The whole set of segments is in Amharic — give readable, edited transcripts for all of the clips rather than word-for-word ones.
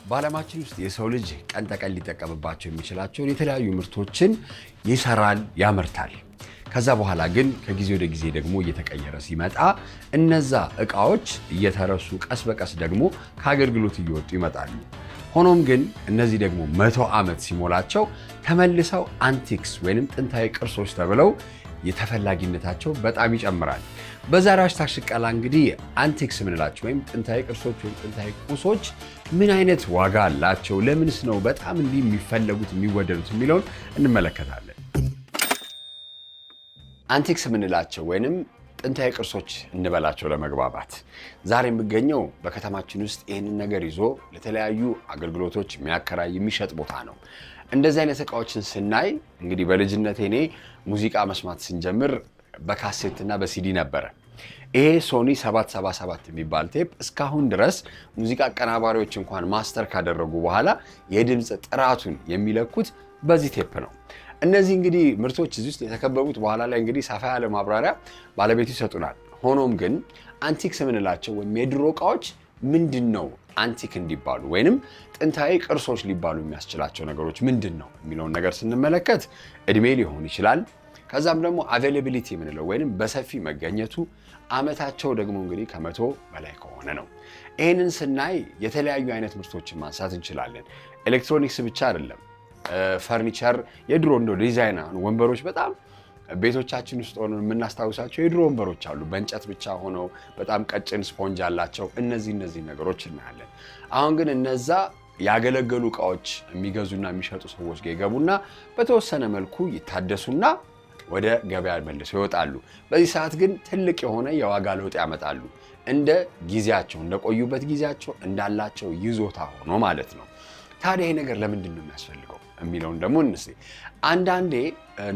በዓለማችን ውስጥ የሰው ልጅ ቀን ተቀን ሊጠቀምባቸው የሚችላቸውን የተለያዩ ምርቶችን ይሰራል፣ ያመርታል። ከዛ በኋላ ግን ከጊዜ ወደ ጊዜ ደግሞ እየተቀየረ ሲመጣ እነዛ እቃዎች እየተረሱ ቀስ በቀስ ደግሞ ከአገልግሎት እየወጡ ይመጣሉ። ሆኖም ግን እነዚህ ደግሞ 100 ዓመት ሲሞላቸው ተመልሰው አንቲክስ ወይንም ጥንታዊ ቅርሶች ተብለው የተፈላጊነታቸው በጣም ይጨምራል። በዛሬው ሃሽታግ ሽቀላ እንግዲህ አንቲክስ ምንላቸው ወይም ጥንታዊ ቅርሶች ወይም ጥንታዊ ቁሶች ምን አይነት ዋጋ አላቸው፣ ለምንስ ነው በጣም እንዲህ የሚፈለጉት የሚወደዱት የሚለውን እንመለከታለን። አንቲክስ ምንላቸው ወይንም ጥንታዊ ቅርሶች እንበላቸው ለመግባባት ዛሬ የሚገኘው በከተማችን ውስጥ ይህንን ነገር ይዞ ለተለያዩ አገልግሎቶች የሚያከራይ የሚሸጥ ቦታ ነው። እንደዚህ አይነት እቃዎችን ስናይ እንግዲህ በልጅነቴ እኔ ሙዚቃ መስማት ስንጀምር በካሴትና በሲዲ ነበረ። ይሄ ሶኒ 777 የሚባል ቴፕ እስካሁን ድረስ ሙዚቃ አቀናባሪዎች እንኳን ማስተር ካደረጉ በኋላ የድምፅ ጥራቱን የሚለኩት በዚህ ቴፕ ነው። እነዚህ እንግዲህ ምርቶች እዚህ ውስጥ የተከበቡት በኋላ ላይ እንግዲህ ሰፋ ያለ ማብራሪያ ባለቤቱ ይሰጡናል። ሆኖም ግን አንቲክስ የምንላቸው ወይም የድሮ እቃዎች ምንድን ነው አንቲክ እንዲባሉ ወይንም ጥንታዊ ቅርሶች ሊባሉ የሚያስችላቸው ነገሮች ምንድን ነው የሚለውን ነገር ስንመለከት እድሜ ሊሆን ይችላል። ከዛም ደግሞ አቬይላቢሊቲ የምንለው ወይንም በሰፊ መገኘቱ፣ አመታቸው ደግሞ እንግዲህ ከ100 በላይ ከሆነ ነው። ይህንን ስናይ የተለያዩ አይነት ምርቶችን ማንሳት እንችላለን። ኤሌክትሮኒክስ ብቻ አይደለም፣ ፈርኒቸር፣ የድሮ እንደ ዲዛይን ወንበሮች በጣም ቤቶቻችን ውስጥ ሆነው የምናስታውሳቸው የድሮ ወንበሮች አሉ። በእንጨት ብቻ ሆነው በጣም ቀጭን ስፖንጅ አላቸው። እነዚህ ነገሮች እናያለን። አሁን ግን እነዛ ያገለገሉ እቃዎች የሚገዙና የሚሸጡ ሰዎች ጋር ይገቡና በተወሰነ መልኩ ይታደሱና ወደ ገበያ መልሰው ይወጣሉ። በዚህ ሰዓት ግን ትልቅ የሆነ የዋጋ ለውጥ ያመጣሉ። እንደ ጊዜያቸው እንደቆዩበት ጊዜያቸው እንዳላቸው ይዞታ ሆኖ ማለት ነው። ታዲያ ይሄ ነገር ለምንድን ነው የሚያስፈልገው የሚለውን ደግሞ እንስቲ። አንዳንዴ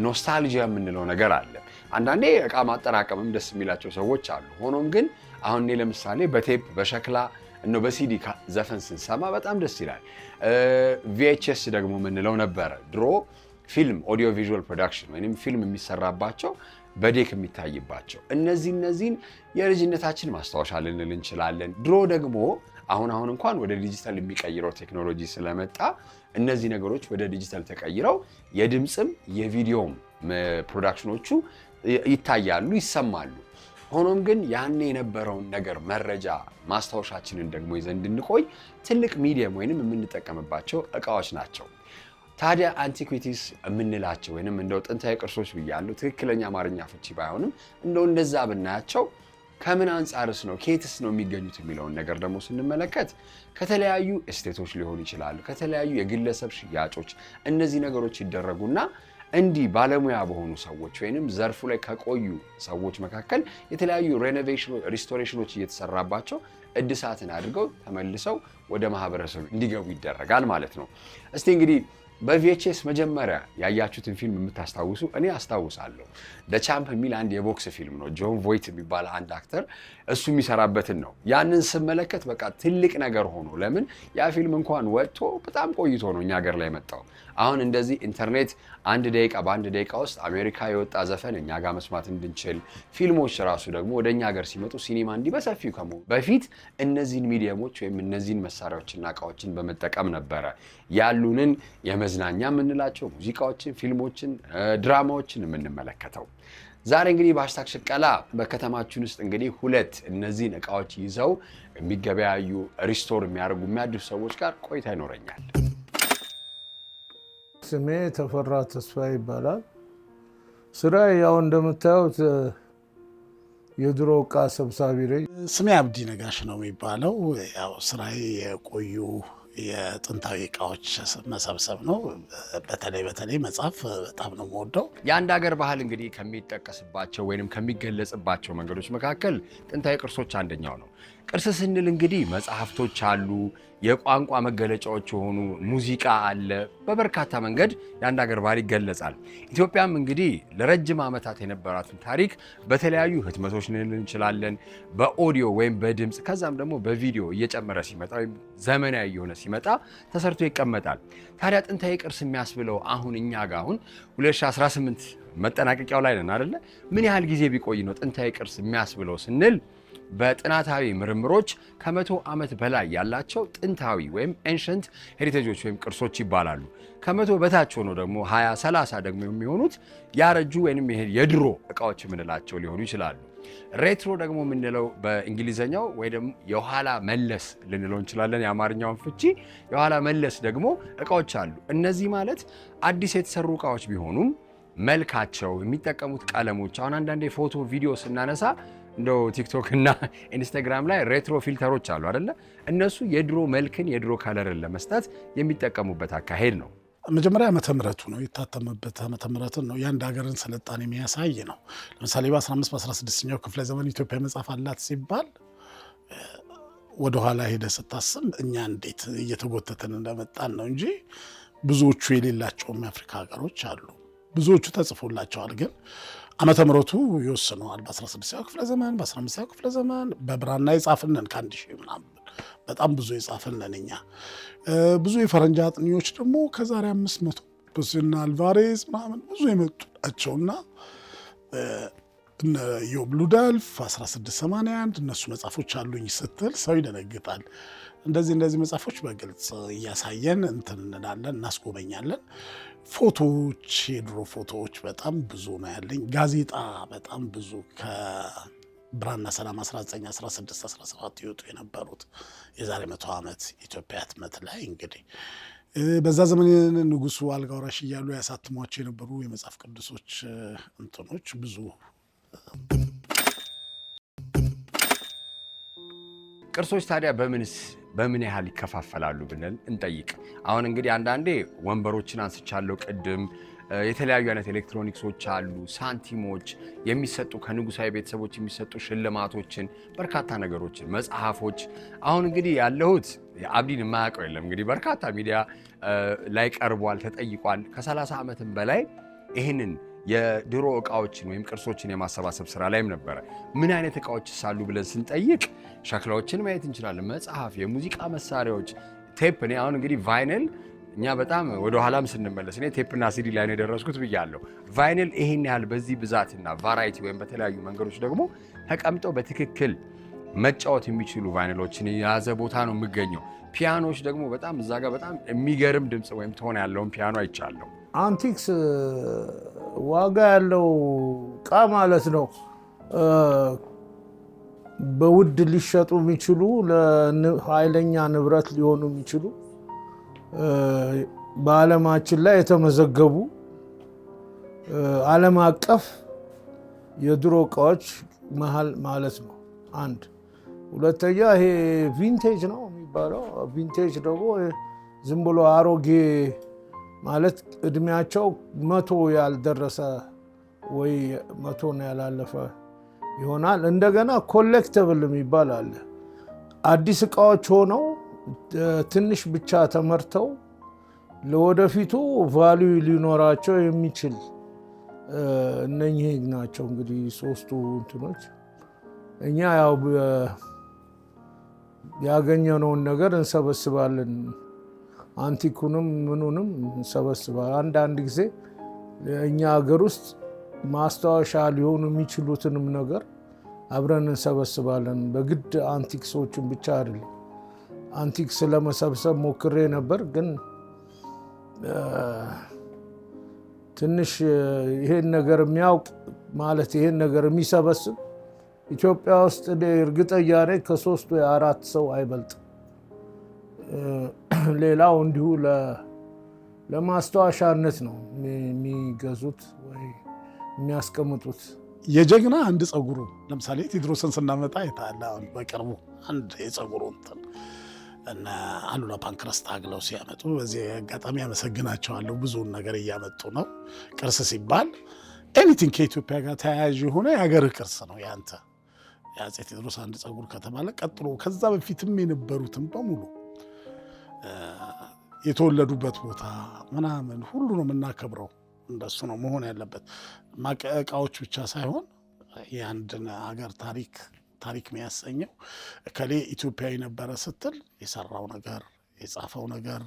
ኖስታልጂያ የምንለው ነገር አለ። አንዳንዴ እቃ ማጠራቀምም ደስ የሚላቸው ሰዎች አሉ። ሆኖም ግን አሁን እኔ ለምሳሌ በቴፕ በሸክላ በሲዲ ዘፈን ስንሰማ በጣም ደስ ይላል። ቪኤችኤስ ደግሞ የምንለው ነበረ ድሮ ፊልም ኦዲዮ ቪዥዋል ፕሮዳክሽን ወይም ፊልም የሚሰራባቸው በዴክ የሚታይባቸው እነዚህን የልጅነታችን ማስታወሻ ልንል እንችላለን። ድሮ ደግሞ አሁን እንኳን ወደ ዲጂታል የሚቀይረው ቴክኖሎጂ ስለመጣ እነዚህ ነገሮች ወደ ዲጂታል ተቀይረው የድምፅም የቪዲዮም ፕሮዳክሽኖቹ ይታያሉ፣ ይሰማሉ። ሆኖም ግን ያኔ የነበረውን ነገር መረጃ ማስታወሻችንን ደግሞ ይዘን እንድንቆይ ትልቅ ሚዲየም ወይንም የምንጠቀምባቸው እቃዎች ናቸው። ታዲያ አንቲኩዊቲስ የምንላቸው ወይንም እንደው ጥንታዊ ቅርሶች ብያለሁ፣ ትክክለኛ አማርኛ ፍቺ ባይሆንም እንደው እንደዛ ብናያቸው ከምን አንጻርስ ነው ከየትስ ነው የሚገኙት የሚለውን ነገር ደግሞ ስንመለከት ከተለያዩ እስቴቶች ሊሆኑ ይችላሉ፣ ከተለያዩ የግለሰብ ሽያጮች እነዚህ ነገሮች ይደረጉና እንዲህ ባለሙያ በሆኑ ሰዎች ወይንም ዘርፉ ላይ ከቆዩ ሰዎች መካከል የተለያዩ ሬኖቬሽን ሪስቶሬሽኖች እየተሰራባቸው እድሳትን አድርገው ተመልሰው ወደ ማህበረሰቡ እንዲገቡ ይደረጋል ማለት ነው። እስቲ እንግዲህ በቪኤችኤስ መጀመሪያ ያያችሁትን ፊልም የምታስታውሱ እኔ አስታውሳለሁ። ደ ቻምፕ የሚል አንድ የቦክስ ፊልም ነው። ጆን ቮይት የሚባል አንድ አክተር እሱ የሚሰራበትን ነው። ያንን ስመለከት በቃ ትልቅ ነገር ሆኖ ለምን ያ ፊልም እንኳን ወጥቶ በጣም ቆይቶ ነው እኛ ሀገር ላይ መጣው። አሁን እንደዚህ ኢንተርኔት በአንድ ደቂቃ ውስጥ አሜሪካ የወጣ ዘፈን እኛ ጋር መስማት እንድንችል፣ ፊልሞች ራሱ ደግሞ ወደ እኛ ሀገር ሲመጡ ሲኒማ እንዲህ በሰፊው ከመሆኑ በፊት እነዚህን ሚዲየሞች ወይም እነዚህን መሳሪያዎችና እቃዎችን በመጠቀም ነበረ ያሉንን የመዝናኛ የምንላቸው ሙዚቃዎችን፣ ፊልሞችን፣ ድራማዎችን የምንመለከተው። ዛሬ እንግዲህ በሃሽታግ ሽቀላ በከተማችን ውስጥ እንግዲህ ሁለት እነዚህን እቃዎች ይዘው የሚገበያዩ ሪስቶር የሚያደርጉ የሚያድሱ ሰዎች ጋር ቆይታ ይኖረኛል። ስሜ ተፈራ ተስፋ ይባላል። ስራ ያው እንደምታዩት የድሮ እቃ ሰብሳቢ ነኝ። ስሜ አብዲ ነጋሽ ነው የሚባለው። ያው ስራዬ የቆዩ የጥንታዊ እቃዎች መሰብሰብ ነው። በተለይ መጽሐፍ በጣም ነው የምወደው። የአንድ ሀገር ባህል እንግዲህ ከሚጠቀስባቸው ወይንም ከሚገለጽባቸው መንገዶች መካከል ጥንታዊ ቅርሶች አንደኛው ነው። ቅርስ ስንል እንግዲህ መጽሐፍቶች አሉ፣ የቋንቋ መገለጫዎች የሆኑ ሙዚቃ አለ። በበርካታ መንገድ የአንድ ሀገር ባህል ይገለጻል። ኢትዮጵያም እንግዲህ ለረጅም ዓመታት የነበራትን ታሪክ በተለያዩ ህትመቶች ልንል እንችላለን፣ በኦዲዮ ወይም በድምፅ ከዛም ደግሞ በቪዲዮ እየጨመረ ሲመጣ ወይም ዘመናዊ የሆነ ሲመጣ ተሰርቶ ይቀመጣል። ታዲያ ጥንታዊ ቅርስ የሚያስብለው አሁን እኛ ጋር አሁን 2018 መጠናቀቂያው ላይ ነን አይደለ? ምን ያህል ጊዜ ቢቆይ ነው ጥንታዊ ቅርስ የሚያስብለው ስንል በጥናታዊ ምርምሮች ከ100 ዓመት በላይ ያላቸው ጥንታዊ ወይም ኤንሸንት ሄሪቴጆች ወይም ቅርሶች ይባላሉ። ከ100 በታች ሆኖ ደግሞ 20 30 ደግሞ የሚሆኑት ያረጁ ወይም የድሮ እቃዎች የምንላቸው ሊሆኑ ይችላሉ። ሬትሮ ደግሞ የምንለው በእንግሊዘኛው ወይ ደግሞ የኋላ መለስ ልንለው እንችላለን። የአማርኛውን ፍቺ የኋላ መለስ ደግሞ እቃዎች አሉ። እነዚህ ማለት አዲስ የተሰሩ እቃዎች ቢሆኑም መልካቸው፣ የሚጠቀሙት ቀለሞች፣ አሁን አንዳንዴ ፎቶ ቪዲዮ ስናነሳ እንደው ቲክቶክ እና ኢንስታግራም ላይ ሬትሮ ፊልተሮች አሉ አይደለ? እነሱ የድሮ መልክን የድሮ ከለርን ለመስጠት የሚጠቀሙበት አካሄድ ነው። መጀመሪያ ዓመተ ምሕረቱ ነው የታተመበት ዓመተ ምሕረትን ነው የአንድ ሀገርን ስልጣኔ የሚያሳይ ነው። ለምሳሌ በ15 በ16ኛው ክፍለ ዘመን ኢትዮጵያ መጽሐፍ አላት ሲባል ወደኋላ ሄደ ስታስብ እኛ እንዴት እየተጎተተን እንደመጣን ነው እንጂ ብዙዎቹ የሌላቸውም የአፍሪካ ሀገሮች አሉ። ብዙዎቹ ተጽፎላቸዋል፣ ግን ዓመተ ምሕረቱ ይወስነዋል። በ16ኛው ክፍለ ዘመን በ15ኛው ክፍለ ዘመን በብራና የጻፍነን ከ1000 ምናምን በጣም ብዙ የጻፍነን እኛ። ብዙ የፈረንጅ አጥኚዎች ደግሞ ከዛሬ 500 ብዙና አልቫሬዝ ምናምን ብዙ የመጡ ናቸውና እነ ዮብ ሉዳልፍ 1681 እነሱ መጽሐፎች አሉኝ ስትል ሰው ይደነግጣል። እንደዚህ መጽሐፎች በግልጽ እያሳየን እንትን እንላለን፣ እናስጎበኛለን። ፎቶዎች፣ የድሮ ፎቶዎች በጣም ብዙ ነው ያለኝ። ጋዜጣ በጣም ብዙ ከብራና ሰላም 1916 17 ይወጡ የነበሩት የዛሬ 100 ዓመት ኢትዮጵያ ህትመት ላይ እንግዲህ በዛ ዘመን ንጉሱ አልጋ ወራሽ እያሉ ያሳትሟቸው የነበሩ የመጽሐፍ ቅዱሶች እንትኖች ብዙ። ቅርሶች ታዲያ በምን ያህል ይከፋፈላሉ ብለን እንጠይቅ። አሁን እንግዲህ አንዳንዴ ወንበሮችን አንስቻለሁ ቅድም። የተለያዩ አይነት ኤሌክትሮኒክሶች አሉ፣ ሳንቲሞች፣ የሚሰጡ ከንጉሳዊ ቤተሰቦች የሚሰጡ ሽልማቶችን፣ በርካታ ነገሮችን፣ መጽሐፎች። አሁን እንግዲህ ያለሁት አብዲን የማያውቀው የለም። እንግዲህ በርካታ ሚዲያ ላይ ቀርቧል፣ ተጠይቋል። ከ30 ዓመትም በላይ ይህንን የድሮ እቃዎችን ወይም ቅርሶችን የማሰባሰብ ስራ ላይም ነበረ። ምን አይነት እቃዎች ሳሉ ብለን ስንጠይቅ ሸክላዎችን ማየት እንችላለን፣ መጽሐፍ፣ የሙዚቃ መሳሪያዎች፣ ቴፕ። እኔ አሁን እንግዲህ ቫይነል እኛ በጣም ወደ ኋላም ስንመለስ እኔ ቴፕና ሲዲ ላይ ነው የደረስኩት ብያለሁ። ቫይነል ይሄን ያህል በዚህ ብዛትና ቫራይቲ ወይም በተለያዩ መንገዶች ደግሞ ተቀምጠው በትክክል መጫወት የሚችሉ ቫይነሎችን የያዘ ቦታ ነው የሚገኘው። ፒያኖች ደግሞ በጣም እዛ ጋር በጣም የሚገርም ድምፅ ወይም ቶን ያለውን ፒያኖ አይቻለሁ። አንቲክስ ዋጋ ያለው እቃ ማለት ነው። በውድ ሊሸጡ የሚችሉ ለኃይለኛ ንብረት ሊሆኑ የሚችሉ በዓለማችን ላይ የተመዘገቡ ዓለም አቀፍ የድሮ እቃዎች መሀል ማለት ነው። አንድ ሁለተኛ ይሄ ቪንቴጅ ነው የሚባለው። ቪንቴጅ ደግሞ ዝም ብሎ አሮጌ ማለት እድሜያቸው 100 ያልደረሰ ወይ 100 ያላለፈ ይሆናል። እንደገና ኮሌክተብል የሚባል አለ። አዲስ እቃዎች ሆነው ትንሽ ብቻ ተመርተው ለወደፊቱ ቫልዩ ሊኖራቸው የሚችል እነኚህ ናቸው። እንግዲህ ሶስቱ እንትኖች እኛ ያው ያገኘነውን ነገር እንሰበስባለን። አንቲኩንም ምኑንም እንሰበስባለን። አንዳንድ ጊዜ እኛ ሀገር ውስጥ ማስታወሻ ሊሆኑ የሚችሉትንም ነገር አብረን እንሰበስባለን። በግድ አንቲክሶችን ብቻ አይደለም። አንቲክስ ለመሰብሰብ ሞክሬ ነበር፣ ግን ትንሽ ይሄን ነገር የሚያውቅ ማለት ይሄን ነገር የሚሰበስብ ኢትዮጵያ ውስጥ እርግጠኛ ነኝ ከ3 ወይ 4 ሰው አይበልጥ። ሌላው እንዲሁ ለማስታወሻነት ነው የሚገዙት ወይ የሚያስቀምጡት። የጀግና አንድ ጸጉሩ ለምሳሌ ቴዎድሮስን ስናመጣ ይታላ በቅርቡ አንድ የጸጉሩ እንትን እና አሉላ ፓንክረስት ታግለው ሲያመጡ በዚህ አጋጣሚ ያመሰግናቸዋለሁ። ብዙውን ነገር እያመጡ ነው። ቅርስ ሲባል ኤኒቲንግ ከኢትዮጵያ ጋር ተያያዥ የሆነ የሀገር ቅርስ ነው። ያንተ የአፄ ቴዎድሮስ አንድ ጸጉር ከተባለ ቀጥሎ ከዛ በፊትም የነበሩትም በሙሉ የተወለዱበት ቦታ ምናምን ሁሉ ነው የምናከብረው። እንደሱ ነው መሆን ያለበት። እቃዎች ብቻ ሳይሆን የአንድን ሀገር ታሪክ የሚያሰኘው እከሌ ኢትዮጵያዊ ነበረ ስትል የሰራው ነገር የጻፈው ነገር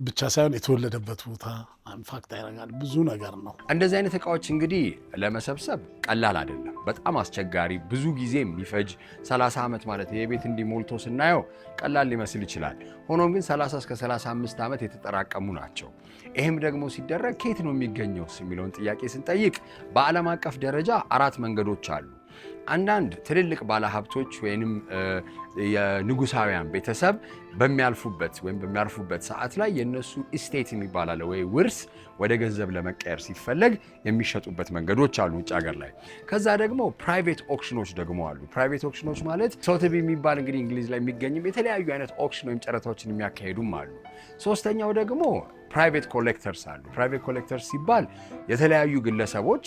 ብቻ ሳይሆን የተወለደበት ቦታ ኢንፋክት ያደርጋል። ብዙ ነገር ነው። እንደዚህ አይነት እቃዎች እንግዲህ ለመሰብሰብ ቀላል አይደለም። በጣም አስቸጋሪ፣ ብዙ ጊዜ የሚፈጅ 30 ዓመት ማለት ይሄ ቤት እንዲሞልቶ ስናየው ቀላል ሊመስል ይችላል። ሆኖም ግን 30 እስከ 35 ዓመት የተጠራቀሙ ናቸው። ይህም ደግሞ ሲደረግ ከየት ነው የሚገኘው የሚለውን ጥያቄ ስንጠይቅ በዓለም አቀፍ ደረጃ 4 መንገዶች አሉ። አንዳንድ ትልልቅ ባለሀብቶች ወይንም የንጉሳውያን ቤተሰብ በሚያልፉበት ሰዓት ላይ የነሱ ኢስቴት የሚባል አለ ወይ ውርስ ወደ ገንዘብ ለመቀየር ሲፈለግ የሚሸጡበት መንገዶች አሉ ውጭ ሀገር ላይ። ከዛ ደግሞ ፕራይቬት ኦክሽኖች ደግሞ አሉ። ፕራይቬት ኦክሽኖች ማለት ሶትቢ የሚባል እንግዲህ እንግሊዝ ላይ የሚገኝም የተለያዩ አይነት ኦክሽን ወይም ጨረታዎችን የሚያካሂዱም አሉ። ሶስተኛው ደግሞ ፕራይቬት ኮሌክተርስ አሉ። ፕራይቬት ኮሌክተርስ ሲባል የተለያዩ ግለሰቦች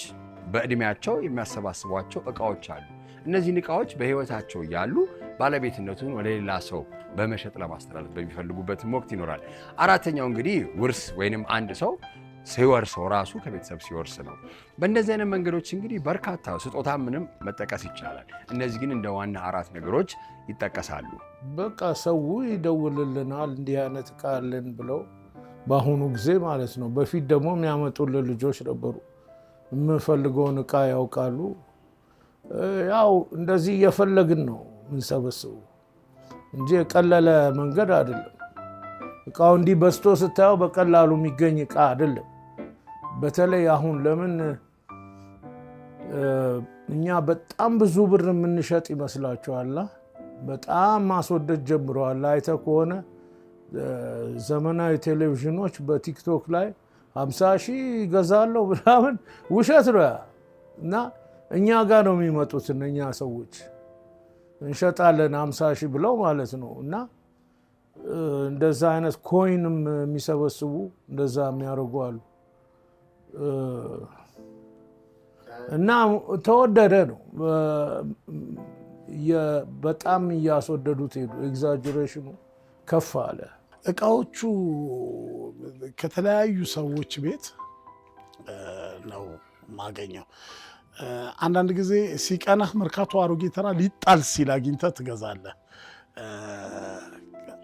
በእድሜያቸው የሚያሰባስቧቸው እቃዎች አሉ። እነዚህን እቃዎች በህይወታቸው ያሉ ባለቤትነቱን ወደ ሌላ ሰው በመሸጥ ለማስተላለፍ በሚፈልጉበትም ወቅት ይኖራል። አራተኛው እንግዲህ ውርስ ወይንም አንድ ሰው ሲወርሰው ራሱ ከቤተሰብ ሲወርስ ነው። በእንደዚህ አይነት መንገዶች እንግዲህ በርካታ ስጦታ ምንም መጠቀስ ይቻላል። እነዚህ ግን እንደ ዋና 4 ነገሮች ይጠቀሳሉ። በቃ ሰው ይደውልልናል እንዲህ አይነት እቃ አለን ብለው በአሁኑ ጊዜ ማለት ነው። በፊት ደግሞ የሚያመጡልን ልጆች ነበሩ። የምንፈልገውን እቃ ያውቃሉ። ያው እንደዚህ እየፈለግን ነው የምንሰበስበው እንጂ የቀለለ መንገድ አይደለም። እቃው እንዲህ በዝቶ ስታየው በቀላሉ የሚገኝ እቃ አይደለም። በተለይ አሁን ለምን እኛ በጣም ብዙ ብር የምንሸጥ ይመስላችኋል? በጣም ማስወደድ ጀምረዋል። አይተህ ከሆነ ዘመናዊ ቴሌቪዥኖች በቲክቶክ ላይ 50 ሺህ ይገዛለሁ ምናምን ውሸት ነው። እና እኛ ጋር ነው የሚመጡት እነኛ ሰዎች እንሸጣለን 50 ሺህ ብለው ማለት ነው። እና እንደዛ አይነት ኮይንም የሚሰበስቡ እንደዛ የሚያደርጉ አሉ። እና ተወደደ ነው በጣም እያስወደዱት ሄዱ። ኤግዛጀሬሽኑ ከፍ አለ። እቃዎቹ ከተለያዩ ሰዎች ቤት ነው ማገኘው። አንዳንድ ጊዜ ሲቀናህ መርካቶ አሮጌ ተራ ሊጣል ሲል አግኝተህ ትገዛለህ።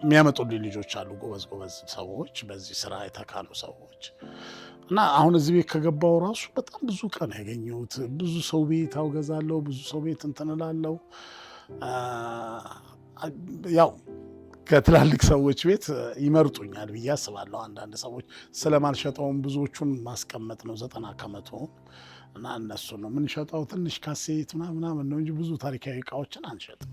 የሚያመጡልኝ ልጆች አሉ፣ ጎበዝ ሰዎች፣ በዚህ ስራ የተካኑ ሰዎች እና አሁን እዚህ ቤት ከገባው ራሱ በጣም ብዙ ቀን ያገኘሁት። ብዙ ሰው ቤት አውገዛለሁ፣ ብዙ ሰው ቤት እንትን እላለሁ። ያው ከትላልቅ ሰዎች ቤት ይመርጡኛል ብዬ አስባለሁ። አንዳንድ ሰዎች ስለማልሸጠውም ብዙዎቹን ማስቀመጥ ነው 90 ከመቶ እና እነሱ ነው የምንሸጠው። ትንሽ ካሴት ምናምን ነው እንጂ ብዙ ታሪካዊ እቃዎችን አንሸጥም።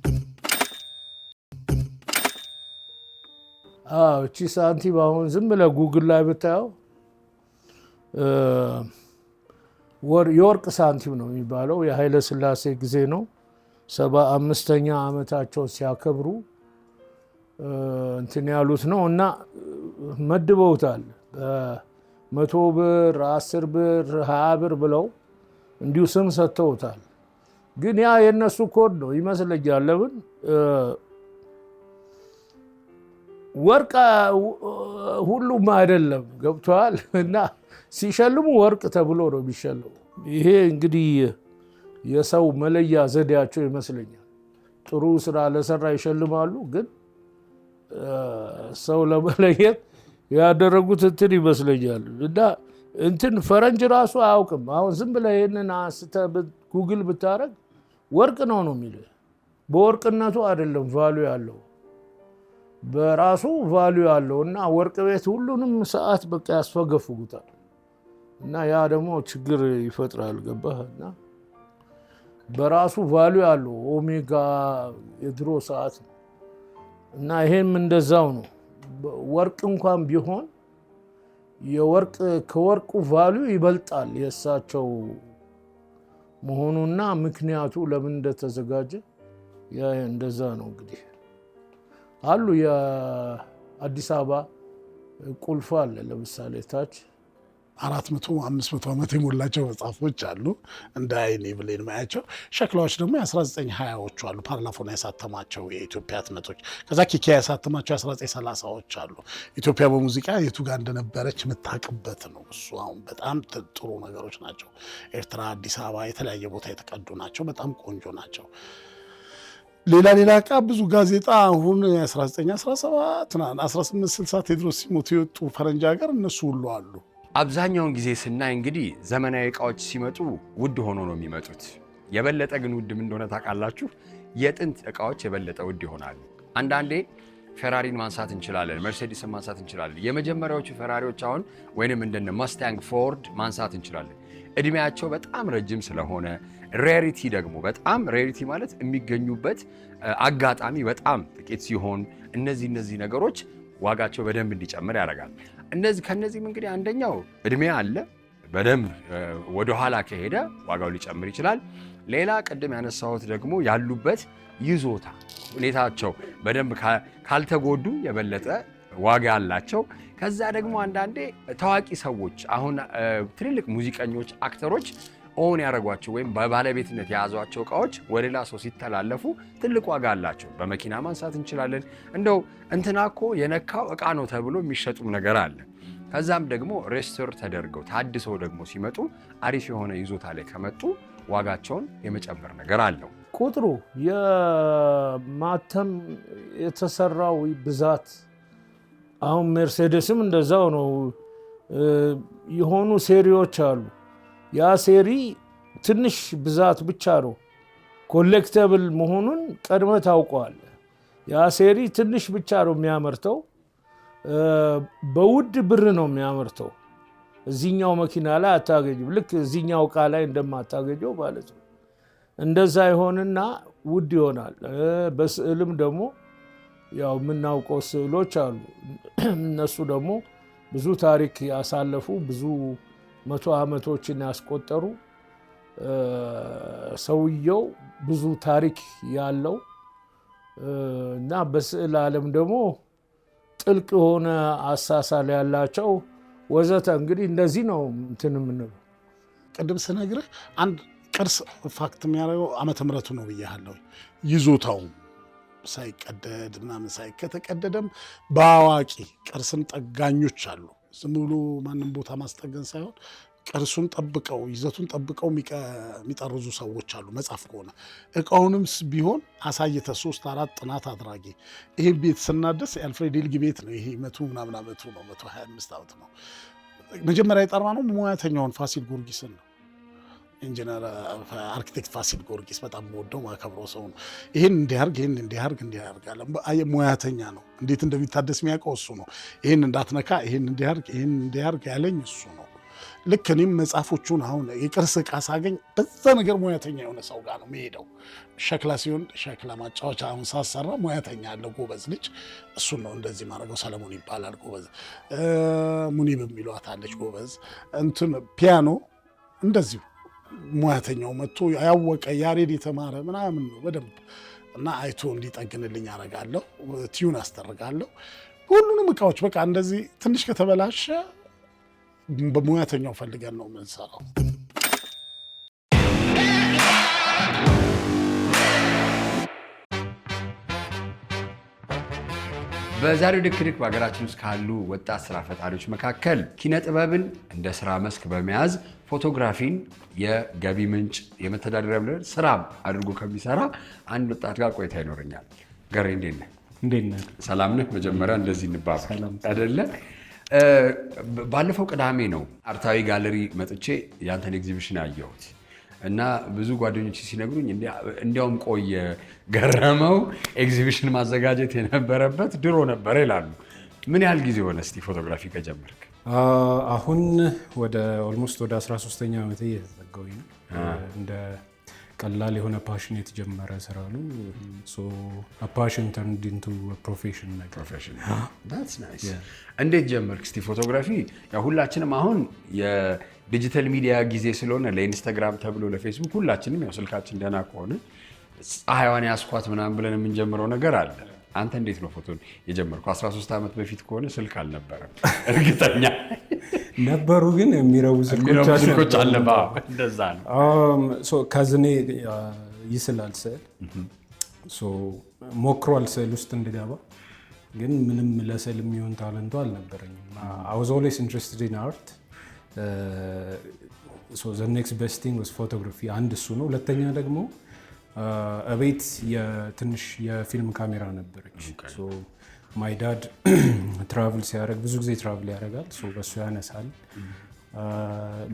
እቺ ሳንቲም አሁን ዝም ብለህ ጉግል ላይ ብታየው የወርቅ ሳንቲም ነው የሚባለው። የኃይለ ሥላሴ ጊዜ ነው 75ኛ ዓመታቸው ሲያከብሩ እንትን ያሉት ነው እና መድበውታል። 100 ብር፣ 10 ብር፣ 20 ብር ብለው እንዲሁ ስም ሰጥተውታል። ግን ያ የነሱ ኮድ ነው ይመስለኛል። ለምን ወርቅ ሁሉም አይደለም፣ ገብቷል። እና ሲሸልሙ ወርቅ ተብሎ ነው የሚሸልሙ። ይሄ እንግዲህ የሰው መለያ ዘዴያቸው ይመስለኛል። ጥሩ ስራ ለሰራ ይሸልማሉ፣ ግን ሰው ለመለየት ያደረጉት እንትን ይመስለኛል። እና እንትን ፈረንጅ ራሱ አያውቅም። አሁን ዝም ብለህ ይህንን ጉግል ብታረግ ወርቅ ነው የሚልህ። በወርቅነቱ አይደለም ቫሉ ያለው፣ በራሱ ቫሉ ያለው እና ወርቅ ቤት ሁሉንም ሰዓት በቃ ያስፈገፍጉታል። እና ያ ደግሞ ችግር ይፈጥራል። ገባህ? እና በራሱ ቫሉ ያለው ኦሜጋ የድሮ ሰዓት ነው። እና ይሄም እንደዛው ነው። ወርቅ እንኳን ቢሆን ከወርቁ ቫሉ ይበልጣል የእሳቸው መሆኑና ምክንያቱ ለምን እንደተዘጋጀ እንደዛ ነው። እንግዲህ አሉ የአዲስ አበባ ቁልፍ አለ ለምሳሌ ታች 400-500 ዓመት የሞላቸው መጽሐፎች አሉ እንደ አይኔ ብሌን ማያቸው። ሸክላዎች ደግሞ የ1920ዎቹ አሉ፣ ፓርላፎን ያሳተማቸው የኢትዮጵያ ህትመቶች። ከዛ ኪኪያ ያሳተማቸው የ1930ዎች አሉ። ኢትዮጵያ በሙዚቃ የቱ ጋር እንደነበረች የምታውቅበት ነው እሱ። አሁን በጣም ጥሩ ነገሮች ናቸው። ኤርትራ፣ አዲስ አበባ፣ የተለያየ ቦታ የተቀዱ ናቸው። በጣም ቆንጆ ናቸው። ሌላ እቃ ብዙ ጋዜጣ አሁን 1917 1860 ቴዎድሮስ ሲሞቱ የወጡ ፈረንጅ ሀገር እነሱ ሁሉ አሉ። አብዛኛውን ጊዜ ስናይ እንግዲህ ዘመናዊ እቃዎች ሲመጡ ውድ ሆኖ ነው የሚመጡት። የበለጠ ግን ውድ ምን እንደሆነ ታውቃላችሁ? የጥንት እቃዎች የበለጠ ውድ ይሆናሉ። አንዳንዴ ፌራሪን ማንሳት እንችላለን፣ መርሴዲስን ማንሳት እንችላለን። የመጀመሪያዎቹ ፌራሪዎች አሁን ወይንም እንደነ ማስታንግ፣ ፎርድ ማንሳት እንችላለን። እድሜያቸው በጣም ረጅም ስለሆነ ሬሪቲ ደግሞ በጣም ሬሪቲ ማለት የሚገኙበት አጋጣሚ በጣም ጥቂት ሲሆን እነዚህ ነገሮች ዋጋቸው በደንብ እንዲጨምር ያደርጋል። ከነዚህም እንግዲህ አንደኛው እድሜ አለ። በደንብ ወደኋላ ከሄደ ዋጋው ሊጨምር ይችላል። ሌላ ቅድም ያነሳሁት ደግሞ ያሉበት ይዞታ ሁኔታቸው በደንብ ካልተጎዱ የበለጠ ዋጋ አላቸው። ከዛ ደግሞ አንዳንዴ ታዋቂ ሰዎች አሁን ትልልቅ ሙዚቀኞች፣ አክተሮች ኦን ያደረጓቸው ወይም በባለቤትነት የያዟቸው እቃዎች ወደ ሌላ ሰው ሲተላለፉ ትልቅ ዋጋ አላቸው። በመኪና ማንሳት እንችላለን። እንደው እንትና እኮ የነካው እቃ ነው ተብሎ የሚሸጡም ነገር አለ። ከዛም ደግሞ ሬስቶር ተደርገው ታድሰው ደግሞ ሲመጡ አሪፍ የሆነ ይዞታ ላይ ከመጡ ዋጋቸውን የመጨመር ነገር አለው። ቁጥሩ የማተም የተሰራው ብዛት አሁን ሜርሴዴስም እንደዛው ነው። የሆኑ ሴሪዎች አሉ። ያ ሴሪ ትንሽ ብዛት ብቻ ነው ኮሌክተብል መሆኑን ቀድመ ታውቀዋል። ያ ሴሪ ትንሽ ብቻ ነው የሚያመርተው፣ በውድ ብር ነው የሚያመርተው። እዚህኛው መኪና ላይ አታገኝም፣ ልክ እዚህኛው እቃ ላይ እንደማታገኘው ማለት ነው። እንደዛ ይሆንና ውድ ይሆናል። በስዕልም ደግሞ ያው የምናውቀው ስዕሎች አሉ። እነሱ ደግሞ ብዙ ታሪክ ያሳለፉ ብዙ 100 ዓመቶችን ያስቆጠሩ ሰውየው ብዙ ታሪክ ያለው እና በስዕል ዓለም ደግሞ ጥልቅ የሆነ አሳሳል ያላቸው ወዘተ። እንግዲህ እንደዚህ ነው እንትን የምንለው። ቅድም ስነግርህ አንድ ቅርስ ፋክት የሚያደርገው ዓመተ ምሕረቱ ነው ብያለሁ። ይዞታው ሳይቀደድ ምናምን ከተቀደደም በአዋቂ ቅርስን ጠጋኞች አሉ። ዝም ብሎ ማንም ቦታ ማስጠገን ሳይሆን ቅርሱን ጠብቀው ይዘቱን ጠብቀው የሚጠርዙ ሰዎች አሉ። መጽሐፍ ከሆነ እቃውንም ቢሆን አሳይተ 3-4 ጥናት አድራጊ። ይሄ ቤት ስናደስ የአልፍሬድ ሂልግ ቤት ነው። ይሄ 100 ምናምን ዓመቱ ነው፣ 125 ዓመት ነው። መጀመሪያ የጠራ ነው ሙያተኛውን ፋሲል ጊዮርጊስን ነው። ኢንጂነር አርኪቴክት ፋሲል ጊዮርጊስ በጣም ወደው ማከብረው ሰው ነው። ይሄን እንዲያርግ ይሄን እንዲያርግ አለ። ሙያተኛ ነው። እንዴት እንደሚታደስ የሚያውቀው እሱ ነው። ይሄን እንዳትነካ ይሄን እንዲያርግ ያለኝ እሱ ነው። ልክ እኔም መጽሐፎቹን አሁን የቅርስ ዕቃ ሳገኝ በዛ ነገር ሙያተኛ የሆነ ሰው ጋር ነው የሚሄደው። ሸክላ ሲሆን ሸክላ ማጫወቻ አሁን ሳሰራ ሙያተኛ ያለ ጎበዝ ልጅ እሱን ነው እንደዚህ ማድረገው። ሰለሞን ይባላል ጎበዝ። ሙኒብ የሚሏት አለች ጎበዝ። እንትን ፒያኖ እንደዚሁ ሙያተኛው መጥቶ ያወቀ ያሬድ የተማረ ምናምን ነው በደንብ እና አይቶ እንዲጠግንልኝ አደርጋለሁ። ቲዩን አስደርጋለሁ። ሁሉንም እቃዎች በቃ እንደዚህ ትንሽ ከተበላሸ በሙያተኛው ፈልገን ነው የምንሰራው። በዛሬው ድክድክ በሀገራችን ውስጥ ካሉ ወጣት ስራ ፈጣሪዎች መካከል ኪነ ጥበብን እንደ ስራ መስክ በመያዝ ፎቶግራፊን የገቢ ምንጭ የመተዳደሪያ ብለን ስራም አድርጎ ከሚሰራ አንድ ወጣት ጋር ቆይታ ይኖረኛል። ገሬ እንዴት ነህ? ሰላም ነህ? መጀመሪያ እንደዚህ እንባባል አይደለ? ባለፈው ቅዳሜ ነው አርታዊ ጋለሪ መጥቼ ያንተን ኤግዚቢሽን አየሁት እና ብዙ ጓደኞች ሲነግሩኝ እንዲያውም ቆየ ገረመው ኤግዚቢሽን ማዘጋጀት የነበረበት ድሮ ነበረ ይላሉ። ምን ያህል ጊዜ ሆነ እስቲ ፎቶግራፊ ከጀመርክ? አሁን ወደ ኦልሞስት ወደ 13ኛ ዓመቴ እየተጠጋሁኝ ነው። እንደ ቀላል የሆነ ፓሽን የተጀመረ ስራ ነው። ፓሽን ተርንድ ኢንቱ ፕሮፌሽን ነገር። እንዴት ጀመርክ እስቲ ፎቶግራፊ? ያው ሁላችንም አሁን የዲጂታል ሚዲያ ጊዜ ስለሆነ ለኢንስታግራም ተብሎ ለፌስቡክ ሁላችንም ያው ስልካችን ደህና ከሆነ ፀሐይዋን ያስኳት ምናምን ብለን የምንጀምረው ነገር አለ። አንተ እንዴት ነው ፎቶን የጀመርከው? 13 ዓመት በፊት ከሆነ ስልክ አልነበረም እርግጠኛ ነበሩ፣ ግን የሚረቡ ስልኮች አለባ እንደዛ ነው። ከዝኔ ይስላል ስዕል ሞክሯል ስዕል ውስጥ እንድገባ፣ ግን ምንም ለስዕል የሚሆን ታለንቱ አልነበረኝም። I was always interested in art. So the next best thing was photography. አንድ እሱ ነው። ሁለተኛ ደግሞ እቤት ትንሽ የፊልም ካሜራ ነበረች። ማይ ዳድ ትራቭል ሲያደርግ ብዙ ጊዜ ትራቭል ያደርጋል። በሱ ያነሳል።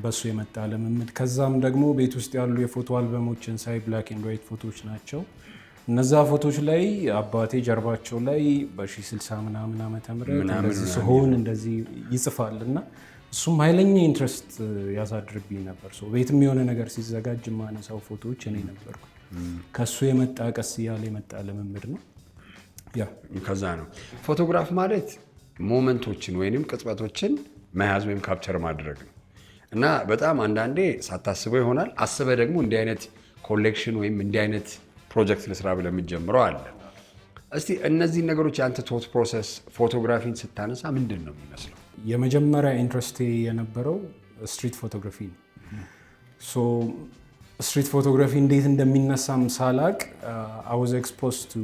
በሱ የመጣ ልምምድ። ከዛም ደግሞ ቤት ውስጥ ያሉ የፎቶ አልበሞችን ሳይ ብላክ ኤንድ ዋይት ፎቶዎች ናቸው። እነዛ ፎቶዎች ላይ አባቴ ጀርባቸው ላይ በ1060 ምናምን ዓመተ ምህረት እንደዚህ ሲሆን እንደዚህ ይጽፋል እና እሱም ኃይለኛ ኢንትረስት ያሳድርብኝ ነበር። ቤትም የሆነ ነገር ሲዘጋጅ የማነሳው ፎቶዎች እኔ ነበርኩ። ከሱ የመጣ ቀስ እያለ የመጣ ልምምድ ነው። ያ ከዛ ነው። ፎቶግራፍ ማለት ሞመንቶችን ወይንም ቅጽበቶችን መያዝ ወይም ካፕቸር ማድረግ ነው እና በጣም አንዳንዴ ሳታስበው ይሆናል አስበህ ደግሞ እንዲህ አይነት ኮሌክሽን ወይም እንዲህ አይነት ፕሮጀክት ልስራ ብለህ የምትጀምረው አለ። እስቲ እነዚህ ነገሮች የአንተ ቶት ፕሮሰስ ፎቶግራፊን ስታነሳ ምንድን ነው የሚመስለው? የመጀመሪያ ኢንትረስቴ የነበረው ስትሪት ፎቶግራፊ ነው። ስትሪት ፎቶግራፊ እንዴት እንደሚነሳም ሳላቅ አይ ዋዝ ኤክስፖዝድ ቱ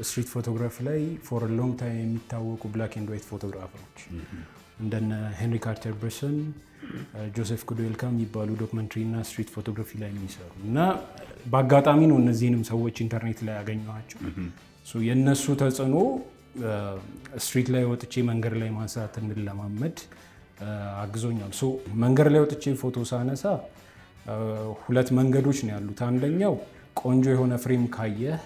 ስትሪት ፎቶግራፊ ላይ ፎር ሎንግ ታይም የሚታወቁ ብላክ ኤንድ ዋይት ፎቶግራፈሮች እንደነ ሄንሪ ካርተር ብርሰን፣ ጆሴፍ ኩድዌልካ የሚባሉ ዶክመንተሪ እና ስትሪት ፎቶግራፊ ላይ የሚሰሩ እና በአጋጣሚ ነው እነዚህንም ሰዎች ኢንተርኔት ላይ ያገኘኋቸው። የእነሱ ተጽዕኖ ስትሪት ላይ ወጥቼ መንገድ ላይ ማንሳት እንድለማመድ አግዞኛል። መንገድ ላይ ወጥቼ ፎቶ ሳነሳ ሁለት መንገዶች ነው ያሉት። አንደኛው ቆንጆ የሆነ ፍሬም ካየህ፣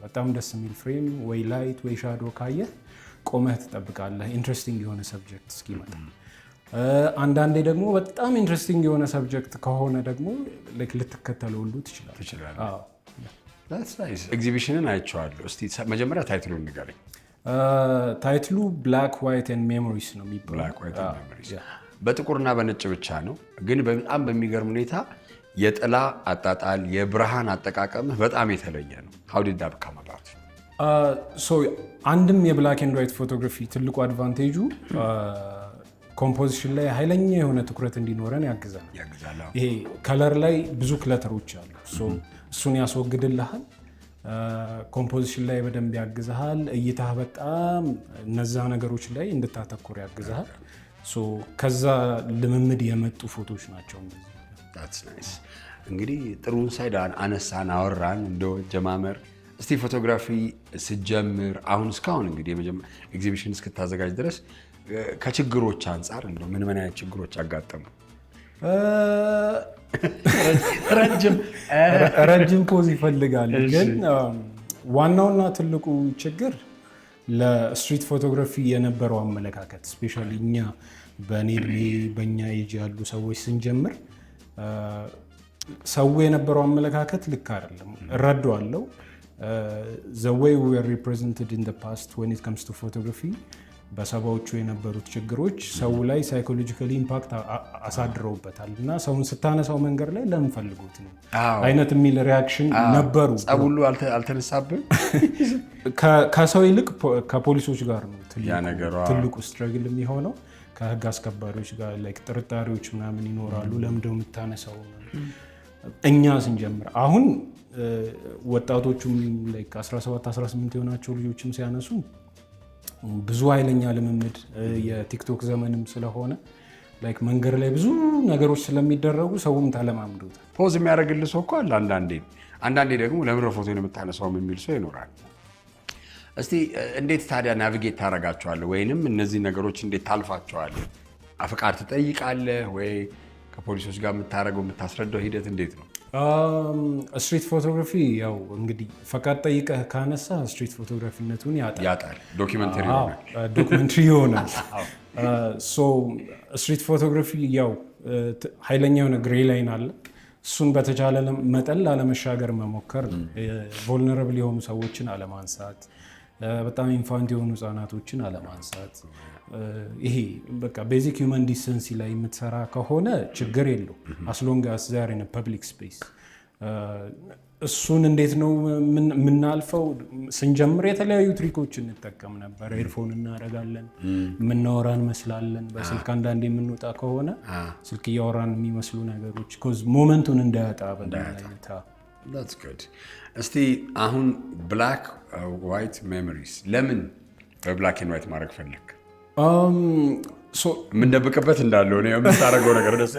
በጣም ደስ የሚል ፍሬም ወይ ላይት ወይ ሻዶ ካየህ ቆመህ ትጠብቃለህ ኢንትረስቲንግ የሆነ ሰብጀክት እስኪመጣ። አንዳንዴ ደግሞ በጣም ኢንትረስቲንግ የሆነ ሰብጀክት ከሆነ ደግሞ ልትከተለው ሁሉ ትችላለህ። ኤግዚቢሽንን አይቼዋለሁ። እስቲ መጀመሪያ ታይትሉን ንገረኝ። ታይትሉ ብላክ ዋይት ኤንድ ሜሞሪስ ነው የሚባለው። በጥቁርና በነጭ ብቻ ነው፣ ግን በጣም በሚገርም ሁኔታ የጥላ አጣጣል የብርሃን አጠቃቀምህ በጣም የተለየ ነው። How did that come about? አንድም የብላክ ኤንድ ዋይት ፎቶግራፊ ትልቁ አድቫንቴጁ ኮምፖዚሽን ላይ ኃይለኛ የሆነ ትኩረት እንዲኖረን ያግዛል። ይሄ ከለር ላይ ብዙ ክለተሮች አሉ። እሱን ያስወግድልሃል። ኮምፖዚሽን ላይ በደንብ ያግዝሃል። እይታህ በጣም እነዛ ነገሮች ላይ እንድታተኩር ያግዝሃል። ከዛ ልምምድ የመጡ ፎቶዎች ናቸው። እንግዲህ ጥሩን ሳይድ አነሳን አወራን እንደ ጀማመር። እስቲ ፎቶግራፊ ስጀምር አሁን እስካሁን እንግዲህ ኤግዚቢሽን እስክታዘጋጅ ድረስ ከችግሮች አንጻር እንደው ምን አይነት ችግሮች አጋጠሙ? ረጅም ፖዝ ይፈልጋል። ግን ዋናውና ትልቁ ችግር ለስትሪት ፎቶግራፊ የነበረው አመለካከት ስፔሻሊ እኛ በእኔ ዕድሜ በእኛ ኤጅ ያሉ ሰዎች ስንጀምር ሰው የነበረው አመለካከት ልክ አይደለም። እረዳዋለሁ። the way we were represented in the past when it comes to photography በሰባዎቹ የነበሩት ችግሮች ሰው ላይ ሳይኮሎጂካሊ ኢምፓክት አሳድረውበታል እና ሰውን ስታነሳው መንገድ ላይ ለምን ፈልጎት ነው አይነት የሚል ሪያክሽን ነበሩ። ጸብ ሁሉ አልተነሳብን። ከሰው ይልቅ ከፖሊሶች ጋር ነው ትልቁ ስትረግል የሚሆነው። ከህግ አስከባሪዎች ጋር ጥርጣሬዎች ምናምን ይኖራሉ። ለምንድነው የምታነሳው? እኛ ስንጀምር አሁን ወጣቶቹም 17 18 የሆናቸው ልጆችም ሲያነሱ ብዙ ኃይለኛ ልምምድ የቲክቶክ ዘመንም ስለሆነ መንገድ ላይ ብዙ ነገሮች ስለሚደረጉ ሰውም ተለማምዶታል። ፖዝ የሚያደርግልህ ሰው እኮ አለ። አንዳንዴ ደግሞ ለምን ፎቶ የምታነሳው የሚል ሰው ይኖራል። እስቲ እንዴት ታዲያ ናቪጌት ታደርጋቸዋለህ? ወይንም እነዚህ ነገሮች እንዴት ታልፋቸዋለህ? ፍቃድ ትጠይቃለህ ወይ? ከፖሊሶች ጋር የምታስረዳው ሂደት እንዴት ነው? ስትሪት ፎቶግራፊ ያው እንግዲህ ፈቃድ ጠይቀህ ካነሳ ስትሪት ፎቶግራፊነቱን ያጣል፣ ዶክመንተሪ ይሆናል። ስትሪት ፎቶግራፊ ያው ኃይለኛ የሆነ ግሬ ላይን አለ። እሱን በተቻለ መጠን ላለመሻገር መሞከር ነው። ቮልነረብል የሆኑ ሰዎችን አለማንሳት፣ በጣም ኢንፋንት የሆኑ ህጻናቶችን አለማንሳት። ይሄ በቃ ቤዚክ ሂውመን ዲሰንሲ ላይ የምትሰራ ከሆነ ችግር የለው አስሎንግ አስ ዜር ኢን ፐብሊክ ስፔስ። እሱን እንዴት ነው የምናልፈው? ስንጀምር የተለያዩ ትሪኮች እንጠቀም ነበር። ኤርፎን እናደርጋለን፣ የምናወራ እንመስላለን። በስልክ አንዳንዴ የምንወጣ ከሆነ ስልክ እያወራን የሚመስሉ ነገሮች ሞመንቱን እንዳያጣ በዳይታ። እስቲ አሁን ብላክ ዋይት ሜሞሪስ ለምን በብላክ ኤንድ ዋይት ማድረግ ፈለግ? የምንደብቅበት እንዳለው ነው የምታደርገው ነገር ደስ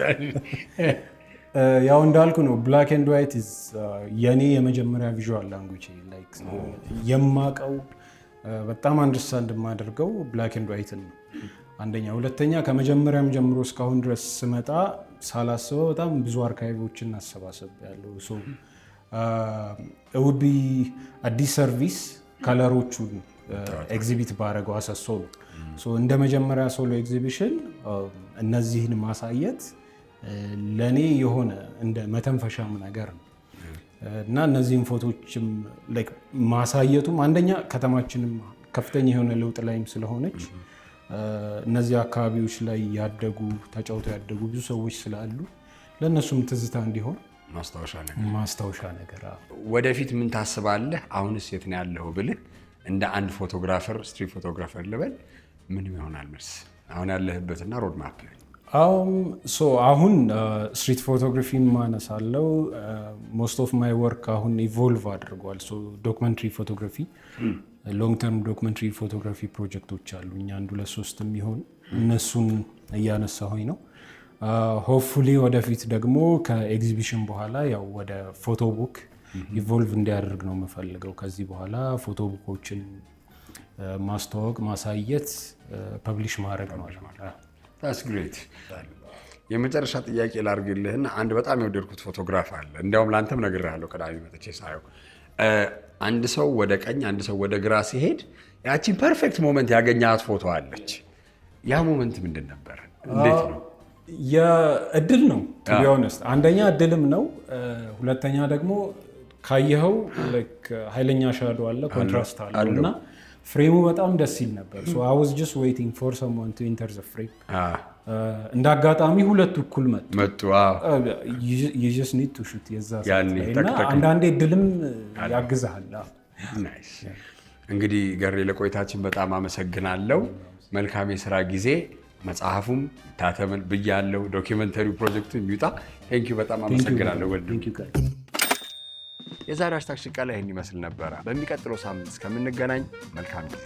ያው እንዳልኩ ነው ብላክ ኤንድ ዋይት የኔ የመጀመሪያ ቪዥዋል ላንጉዌጅ የማቀው በጣም አንደርስታንድ የማደርገው ብላክ ኤንድ ዋይትን ነው። አንደኛ። ሁለተኛ ከመጀመሪያም ጀምሮ እስካሁን ድረስ ስመጣ ሳላስበው በጣም ብዙ አርካይቮችን አሰባሰብ ያለው ውቢ አዲስ ሰርቪስ ከለሮቹን ኤግዚቢት ባረገው አሰሶ ነው። እንደ መጀመሪያ ሶሎ ኤግዚቢሽን እነዚህን ማሳየት ለእኔ የሆነ እንደ መተንፈሻም ነገር ነው እና እነዚህን ፎቶዎችም ማሳየቱም አንደኛ ከተማችንም ከፍተኛ የሆነ ለውጥ ላይም ስለሆነች እነዚህ አካባቢዎች ላይ ያደጉ ተጫውተው ያደጉ ብዙ ሰዎች ስላሉ ለእነሱም ትዝታ እንዲሆን ማስታወሻ ነገር። ወደፊት ምን ታስባለህ? አሁንስ የት ነው ያለኸው ብልህ እንደ አንድ ፎቶግራፈር ስትሪት ፎቶግራፈር ልበል ምን ይሆናል መልስ? አሁን ያለህበትና ሮድ ማፕ ላይ አሁን ስትሪት ፎቶግራፊ ማነሳለው። ሞስት ኦፍ ማይ ወርክ አሁን ኢቮልቭ አድርጓል። ዶክመንተሪ ፎቶግራፊ ሎንግ ተርም ዶክመንተሪ ፎቶግራፊ ፕሮጀክቶች አሉ እኛ 1-3 የሚሆን እነሱን እያነሳሁኝ ነው። ሆፕፉሊ ወደፊት ደግሞ ከኤግዚቢሽን በኋላ ያው ወደ ፎቶ ቡክ ኢቮልቭ እንዲያደርግ ነው የምፈልገው። ከዚህ በኋላ ፎቶ ቡኮችን ማስተዋወቅ፣ ማሳየት፣ ፐብሊሽ ማድረግ ነው። That's great። የመጨረሻ ጥያቄ ላድርግልህና አንድ በጣም የወደድኩት ፎቶግራፍ አለ። እንዲያውም ለአንተም ነግሬሃለሁ ቅዳሜ መጥቼ ሳየው። አንድ ሰው ወደ ቀኝ አንድ ሰው ወደ ግራ ሲሄድ ያቺን ፐርፌክት ሞመንት ያገኛት ፎቶ አለች። ያ ሞመንት ምንድን ነበር? እንዴት ነው? የእድል ነው to be honest። አንደኛ እድልም ነው፣ ሁለተኛ ደግሞ ካየኸው ኃይለኛ ሻዶ አለ፣ ኮንትራስት አለው እና ፍሬሙ በጣም ደስ ይል ነበር። I was just waiting for someone to enter the frame። እንደ አጋጣሚ ሁለቱ እኩል መጡ። you just need to shoot የዛ እና አንዳንዴ እድልም ያግዛል። እንግዲህ ገሬ ለቆይታችን በጣም አመሰግናለሁ። መልካም የስራ ጊዜ። መጽሐፉም ታተምን ብያለሁ። ዶኪመንተሪ ፕሮጀክቱ ይውጣ። ቴንኪው በጣም አመሰግናለሁ። የዛሬው #ሽቃላ ይህን ይመስል ነበረ። በሚቀጥለው ሳምንት እስከምንገናኝ መልካም ጊዜ